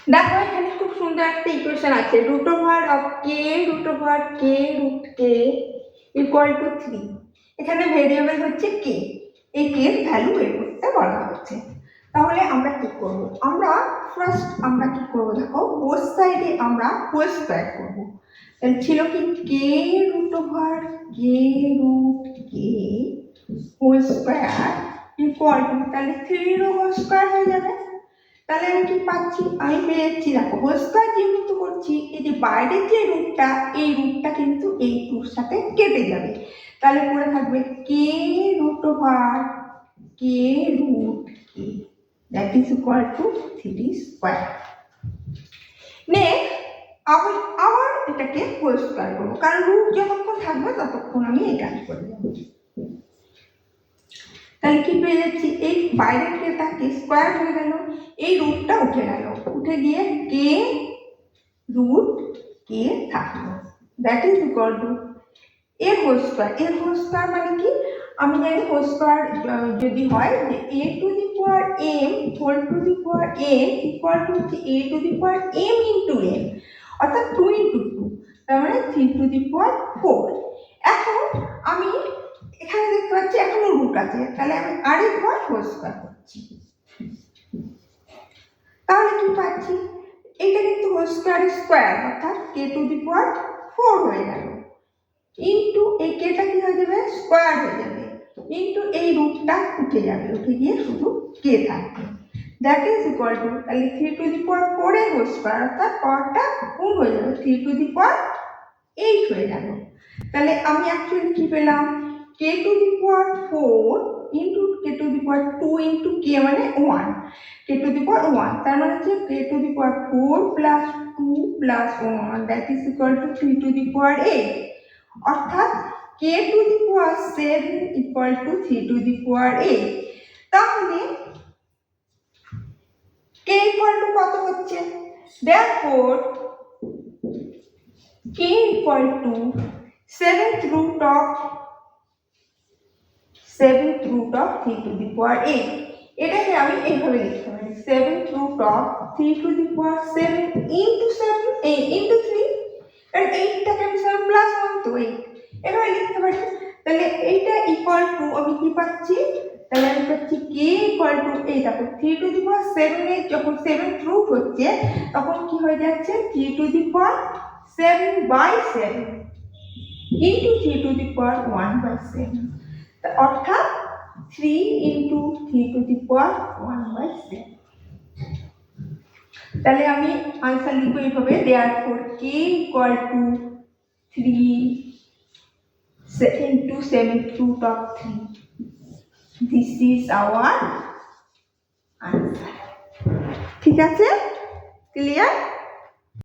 দেখো এখানে খুব সুন্দর একটা ইকুয়েশন আছে, root over of k root root k equal to 3। এখানে ভেরিয়েবল হচ্ছে কে, এই কে এর ভ্যালু বের করতে বলা হচ্ছে। তাহলে আমরা কি করব, আমরা ফার্স্ট আমরা কি করব, দেখো বোথ সাইডে আমরা হোল স্কয়ার করব। তাহলে ছিল কি k root k whole square equal to, তাহলে 3 এর হোল স্কয়ার হয়ে যাবে। তাহলে আমি কি পাচ্ছি, আমি পেয়ে যাচ্ছি, দেখো হোল স্কয়ার যেহেতু করছি, এই যে বাইরের যে রুটটা, এই রুটটা কিন্তু এই টুর সাথে কেটে যাবে। তাহলে পড়ে থাকবে k root k that is equal to 3 square. Next আবার এটাকে হোল স্কয়ার করবো, কারণ রুট যতক্ষণ থাকবে ততক্ষণ আমি এই কাজ করে যাবো। তাহলে কি পেয়ে যাচ্ছি, এই বাইরের কেটা কে স্কয়ার হয়ে গেল, এই রুটটা উঠে গেল, উঠে গিয়ে কে রুট কে থাকলো, দ্যাট ইজ ইকুয়াল টু এর হোল স্কয়ার। এর হোল স্কয়ার মানে কি, আমি জানি হোল স্কয়ার যদি হয় যে a to the power m whole to the power n equal to a to the power m into n, অর্থাৎ 2 ইনটু 2, তার মানে 3 টু দি পাওয়ার 4। এখন আমি এখানে দেখতে পাচ্ছি এখনো রুট আছে, তাহলে আমি আরেকবার হোল স্কয়ার করছি। তাহলে কি পাচ্ছি, এটা কিন্তু হোল স্কয়ার স্কয়ার, অর্থাৎ k টু দি পাওয়ার 4 হয়ে গেল, ইনটু এই কেটা কি হয়ে যাবে, স্কয়ার হয়ে যাবে, ইনটু এই রুটটা উঠে যাবে, উঠে গিয়ে শুধু কে থাকবে, দ্যাট ইজ ইকুয়াল টু, তাহলে 3 টু দি পাওয়ার 4 এর হোল স্কয়ার, অর্থাৎ পাওয়ারটা গুণ হয়ে যাবে, 3 টু দি পাওয়ার 8 হয়ে গেল। তাহলে আমি অ্যাকচুয়ালি কি পেলাম, k to the power 4 into k to the power 2 into k মানে 1, k টু দি পাওয়ার 1, তার মানে হচ্ছে k to the power 4 plus 2 plus 1 that is equal to 3 to the power 8, অর্থাৎ k to the power 7 equal to 3 to the power 8। তাহলে k equal to কত হচ্ছে, therefore k equal to 7th root of 3 to the power 8। এটাকে আমি এইভাবে লিখতে পারি 7th root of 3 to the power 7 into 7 into 3, আর 8টাকে আমি 7 প্লাস 1 তো 8 এভাবে লিখতে পারি। তাহলে এইটা ইকুয়াল টু আমি কি পাচ্ছি, তাহলে আমি পাচ্ছি k ইকুয়াল টু, এই দেখো 3 টু দি পাওয়ার 7 এর যখন 7th রুট হচ্ছে তখন কি হয়ে যাচ্ছে 3 to the power 7/7 into 3 to the power 1/7, অর্থাৎ 3 ইনটু 3 টু দি পাওয়ার 1/7। তাহলে আমি आंसर লিখব এইভাবে, therefore k equal to 3 into 7th root of 3, this is our answer। ঠিক আছে, ক্লিয়ার?